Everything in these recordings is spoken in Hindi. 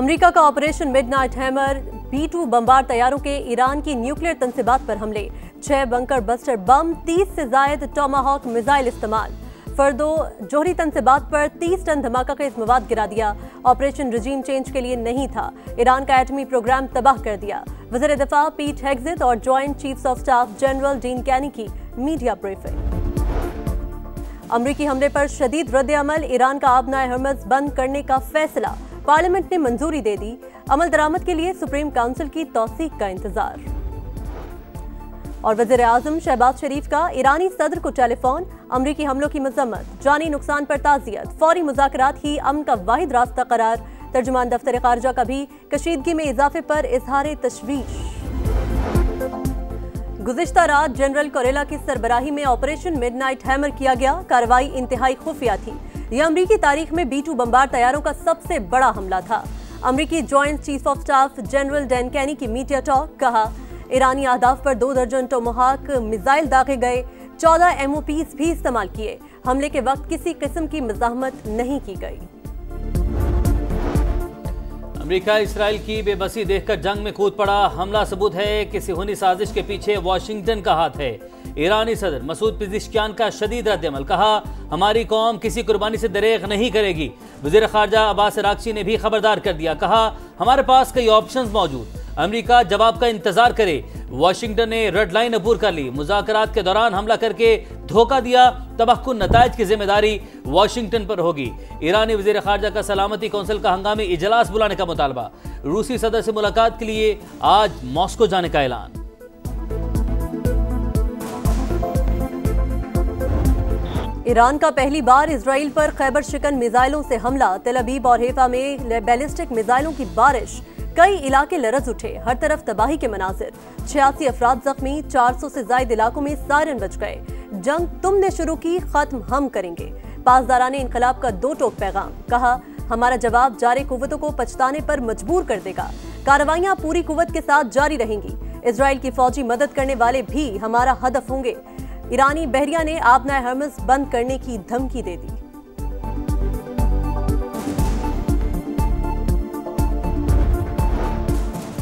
अमेरिका का ऑपरेशन मिडनाइट हैमर, B-2 बमबार तैयारों के ईरान की न्यूक्लियर तंसीबात पर हमले, 6 बंकर बस्टर बम, 30 से जायद टोमाहॉक मिसाइल इस्तेमाल। फर्दो जोहरी तंसीबात पर 30 टन धमाका खेज मवाद गिरा दिया। ऑपरेशन रिजीम चेंज के लिए नहीं था। ईरान का एटमी प्रोग्राम तबाह कर दिया। वज़ीर दिफा पीट हेग्जिथ और joint chiefs of staff general Dean Caine की मीडिया ब्रीफिंग। अमरीकी हमले पर शदीद रद्द-ए-अमल, ईरान का आबनाए हरमज़ बंद करने का फैसला, पार्लियामेंट ने मंजूरी दे दी। अमल दरामद के लिए सुप्रीम काउंसिल की तौसीक का इंतजार। और वज़ीर आज़म शहबाज शरीफ का ईरानी सदर को टेलीफोन, अमरीकी हमलों की मजम्मत, जानी नुकसान पर ताज़ियत, फौरी मुज़ाकरात ही अमन का वाहिद रास्ता करार। तर्जुमान दफ्तर खारजा का भी कशीदगी में इजाफे पर इजहार तशवीश। गुज़िश्ता रात जनरल कोरेला की सरबराही में ऑपरेशन मिडनाइट हैमर किया गया। कार्रवाई इंतहाई खुफिया थी। यह अमरीकी तारीख में B-2 बमबार तैयारों का सबसे बड़ा हमला था। अमरीकी joint chief of staff general Dean Caine की मीडिया टॉक, कहा ईरानी अहदाफ पर 2 दर्जन टोमाहॉक मिसाइल दागे गए, 14 MOPs भी इस्तेमाल किए। हमले के वक्त किसी किस्म की मज़ाहमत नहीं की गई। अमेरिका इसराइल की बेबसी देखकर जंग में कूद पड़ा। हमला सबूत है कि सिहोनी साजिश के पीछे वाशिंगटन का हाथ है। ईरानी सदर मसूद पिज़ेश्कियान का शदीद रद्द-ए-अमल, कहा हमारी कौम किसी कुर्बानी से दरेग नहीं करेगी। वज़ीर ख़ारजा अब्बास अराग़ची ने भी खबरदार कर दिया, कहा हमारे पास कई ऑप्शंस मौजूद, अमेरिका जवाब का इंतजार करे। वाशिंगटन ने रेड लाइन अबूर कर ली, मुज़ाकरात के दौरान हमला करके धोखा दिया, तबाहकुन नताइज की जिम्मेदारी वाशिंगटन पर होगी। ईरानी वज़ीर ख़ारजा का सलामती कौंसिल का हंगामी इजलास बुलाने का मुतालबा। रूसी सदर से मुलाकात के लिए आज मॉस्को जाने का ऐलान। ईरान का पहली बार इजराइल पर खैबर शिकन मिसाइलों से हमला, तेल अवीव और हैफा में बैलिस्टिक मिसाइलों की बारिश, कई इलाके लरज उठे, हर तरफ तबाही के मनाजिर, 86 अफराद जख्मी, 400 से ज्यादा इलाकों में सायरन बज गए। जंग तुमने शुरू की, खत्म हम करेंगे। पासदाराने इनकलाब का 2 टोक पैगाम, कहा हमारा जवाब जारी कुव्वतों को पछताने पर मजबूर कर देगा। कार्रवाइयां पूरी कुव्वत के साथ जारी रहेंगी। इजराइल की फौजी मदद करने वाले भी हमारा हदफ होंगे। ईरानी बहरिया ने आबनाए हरमज़ बंद करने की धमकी दे दी।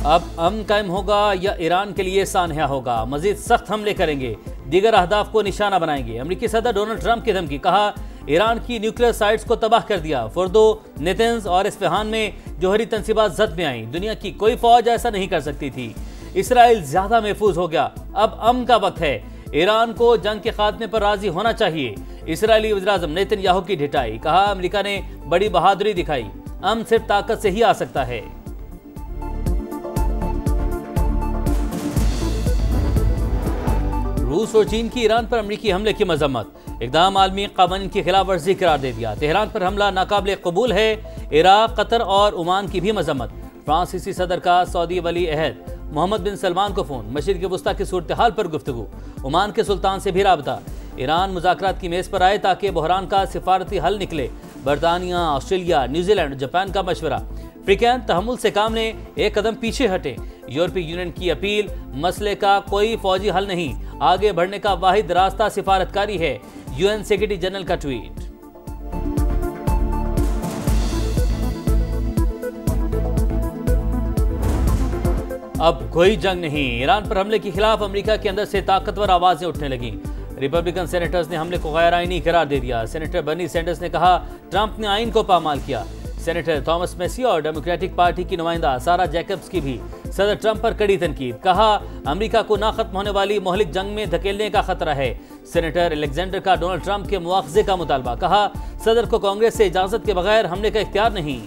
अब अमन कायम होगा या ईरान के लिए सानहा होगा, मजीद सख्त हमले करेंगे, दीगर अहदाफ को निशाना बनाएंगे। अमेरिकी सदर डोनाल्ड ट्रंप की धमकी, कहा ईरान की न्यूक्लियर साइट्स को तबाह कर दिया। फुर्दो, नेतन्ज और इस्फहान में जोहरी तंसीबात जद में आई। दुनिया की कोई फौज ऐसा नहीं कर सकती थी। इसराइल ज्यादा महफूज हो गया, अब अमन का वक्त है। ईरान को जंग के खात्मे पर राजी होना चाहिए। इसराइली वज़ीर-ए-आज़म नेतन्याहू की ढिठाई, कहा अमेरिका ने बड़ी बहादुरी दिखाई, अमन सिर्फ ताकत से ही आ सकता है। रूस और चीन की ईरान पर अमेरिकी हमले की मजम्मत, इक़दाम आलमी क़वानीन की खिलाफ वर्जी करार दे दिया। तेहरान पर हमला नाकाबिल कबूल है। इराक, कतर और ओमान की भी मजम्मत। फ्रांसीसी सदर का सऊदी वली अहद मोहम्मद बिन सलमान को फोन, मशरिक़ वस्ता की सूरत हाल पर गुफ्तगू। ओमान के सुल्तान से भी राबता। ईरान मुज़ाकरात की मेज़ पर आए ताकि बहरान का सिफारती हल निकले। बरतानिया, ऑस्ट्रेलिया, न्यूजीलैंड, जापान का मशवरा। अफ्रीकन तहम्मुल से काम ने एक कदम पीछे हटे। यूरोपीय यूनियन की अपील, मसले का कोई फौजी हल नहीं, आगे बढ़ने का वाहिद रास्ता सिफारतकारी है। UN सेक्रेटरी जनरल का ट्वीट। अब कोई जंग नहीं, ईरान पर हमले के खिलाफ अमेरिका के अंदर से ताकतवर आवाजें उठने लगी। रिपब्लिकन सेनेटर्स ने हमले को गैर आईनी करार दे दिया। सेनेटर बर्नी सैंडर्स ने कहा ट्रंप ने आइन को पामाल किया। सेनेटर थॉमस मैसी और डेमोक्रेटिक पार्टी की नुमाइंदा सारा जैकब्स की भी सदर ट्रंप पर कड़ी तनकीद, कहा अमेरिका को ना खत्म होने वाली मोहलिक जंग में धकेलने का खतरा है। सेनेटर एलेक्जेंडर का डोनाल्ड ट्रंप के मुआवजे का मुतालबा, कहा सदर को कांग्रेस से इजाजत के बगैर हमले का इख्तियार नहीं।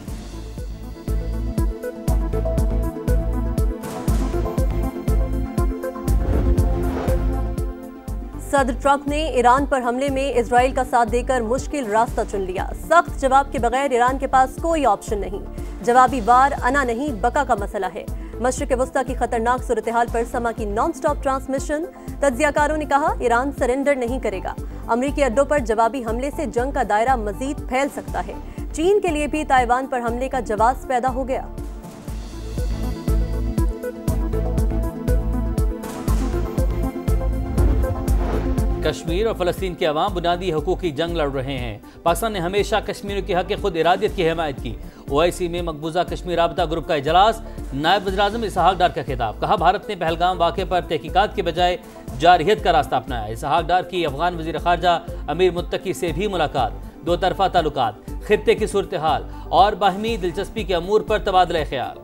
सदर ट्रंप ने ईरान पर हमले में इजराइल का साथ देकर मुश्किल रास्ता चुन लिया। सख्त जवाब के बगैर ईरान के पास कोई ऑप्शन नहीं। जवाबी वार अना नहीं बका का मसला है। मशरिक़ वस्ता की खतरनाक सूरत हाल पर समा की नॉन स्टॉप ट्रांसमिशन। तज्जियाकारों ने कहा ईरान सरेंडर नहीं करेगा। अमरीकी अड्डों पर जवाबी हमले से जंग का दायरा मजीद फैल सकता है। चीन के लिए भी ताइवान पर हमले का जवाब पैदा हो गया। कश्मीर और फलस्तीन के अवाम बुनियादी हकूक़ की जंग लड़ रहे हैं। पाकिस्तान ने हमेशा कश्मीरियों के हक खुद इरादियत की हिमायत की। OIC में मकबूजा कश्मीर राबता ग्रुप का इजलास, नायब वज़ीर-ए-आज़म इसहाक डार का खिताब। कहा, भारत ने पहलगाम वाक़े पर तहकीकात के बजाय जारहियत का रास्ता अपनाया। इसहाक डार की अफगान वज़ीर ख़ारजा अमीर मुत्तकी से भी मुलाकात, दो तरफ़ा ताल्लुकात, खित्ते की सूरत हाल और बाहमी दिलचस्पी के अमूर पर तबादला ख्याल।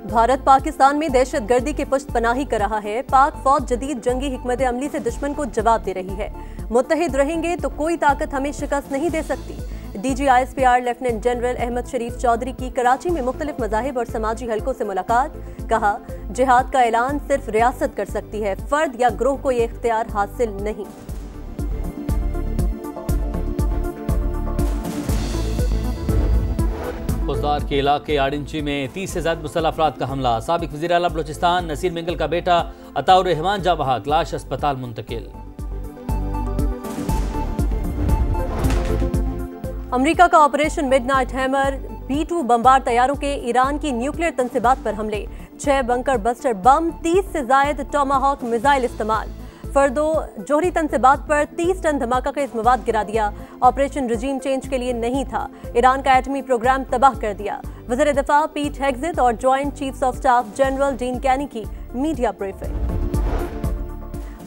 भारत पाकिस्तान में दहशतगर्दी की पुश्तपनाही कर रहा है। पाक फौज जदीद जंगी हिकमत अमली से दुश्मन को जवाब दे रही है। मुत्तहिद रहेंगे तो कोई ताकत हमें शिकस्त नहीं दे सकती। DG ISPR lieutenant general Ahmed Sharif Chaudhry की कराची में मुख्तलिफ मज़ाहिब और समाजी हलकों से मुलाकात। कहा, जिहाद का ऐलान सिर्फ रियासत कर सकती है, फर्द या ग्रोह को ये इख्तियार हासिल नहीं। खुजदार के इलाके आडिंची में 30 से ज्यादा मुसल्लह अफराद का हमला। साबिक वज़ीर आला बलोचिस्तान नसीर मिंगल का बेटा अताउर रहमान जा बहाक, लाश अस्पताल मुंतकिल। अमेरिका का ऑपरेशन मिडनाइट हैमर, B-2 बमबार तैयारों के ईरान की न्यूक्लियर तंसीबात पर हमले, 6 बंकर बस्टर बम, 30 से जायद टॉमाहॉक मिसाइल इस्तेमाल। फर्दो जोहरी तंसीबात पर 30 टन धमाका खेज मवाद गिरा दिया। ऑपरेशन रजीम चेंज के लिए नहीं था। ईरान का एटमी प्रोग्राम तबाह कर दिया। वज़ीर दिफा पीट हेग्ज़ेट और joint chiefs of staff general Dean Caine की मीडिया ब्रीफिंग।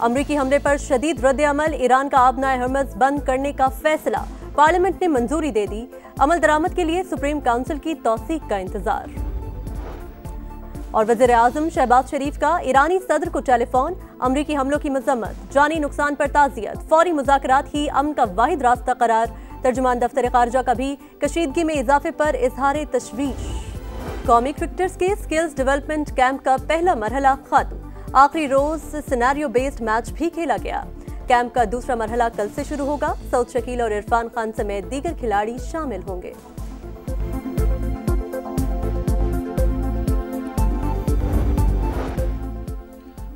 अमरीकी हमले पर शदीद रद्द-ए-अमल, ईरान का आबनाए हर्मज़ बंद करने का फैसला, पार्लियामेंट ने मंजूरी दे दी। अमल दरामद के लिए सुप्रीम काउंसिल की तौसीक का इंतजार। और वज़ीर-ए-आज़म शहबाज शरीफ का ईरानी सदर को टेलीफोन, अमरीकी हमलों की मजम्मत, जानी नुकसान पर ताज़ियत, फौरी मुज़ाकरात ही अमन का वाहिद रास्ता करार। तर्जुमान दफ्तर ख़ारजा का भी कशीदगी में इजाफे पर इजहार तशवीश। कौमी क्रिकेटर्स के स्किल्स डेवलपमेंट कैंप का पहला मरहला खत्म। आखिरी रोज सिनेरियो बेस्ड मैच भी खेला गया। कैंप का दूसरा मरहला कल से शुरू होगा। सऊद शकील और इरफान खान समेत दीगर खिलाड़ी शामिल होंगे।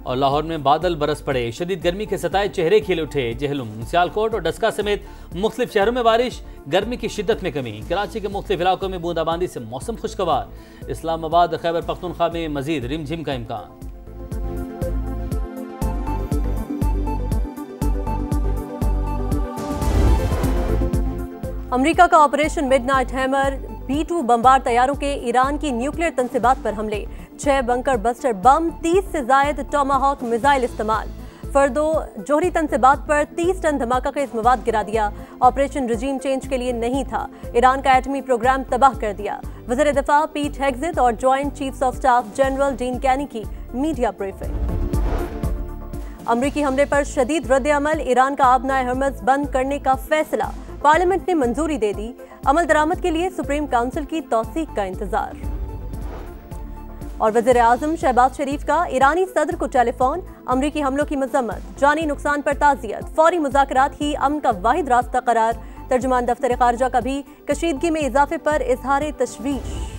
और लाहौर में बादल बरस पड़े, शदीद गर्मी के सताए चेहरे खिल उठे। जहलुम, सियालकोट और डस्का समेत मुख्तलिफ शहरों में बारिश, गर्मी की शिद्दत में कमी। कराची के मुख्तलिफ इलाकों में बूंदाबांदी से मौसम खुशगवार। इस्लामाबाद खैबर पख्तूनख्वा में मजीद रिमझिम का इम्कान। अमेरिका का ऑपरेशन मिडनाइट हैमर, B-2 बमबार तैयारों के ईरान की न्यूक्लियर तंसीबात पर हमले, 6 बंकर बस्टर बम, 30 से जायद टॉमाहॉक मिसाइल इस्तेमाल। फर्दो जोहरी तंसीबात पर 30 टन धमाका खेज मवाद गिरा दिया। ऑपरेशन रजीम चेंज के लिए नहीं था। ईरान का एटमी प्रोग्राम तबाह कर दिया। वज़ीर दिफा पीट हेग्ज़ेट और joint chiefs of staff general Dean Caine की मीडिया ब्रीफिंग। अमरीकी हमले पर शदीद रद्द-ए-अमल, ईरान का आबनाए हर्मज़ बंद करने का फैसला, पार्लियामेंट ने मंजूरी दे दी। अमल दरामद के लिए सुप्रीम काउंसिल की तौसीक का इंतजार। और वज़ीर-ए-आज़म शहबाज शरीफ का ईरानी सदर को टेलीफोन, अमरीकी हमलों की मजम्मत, जानी नुकसान पर ताज़ियत, फौरी मुज़ाकरात ही अमन का वाहिद रास्ता करार। तर्जुमान दफ्तर ख़ारजा का भी कशीदगी में इजाफे पर इजहार तशवीश।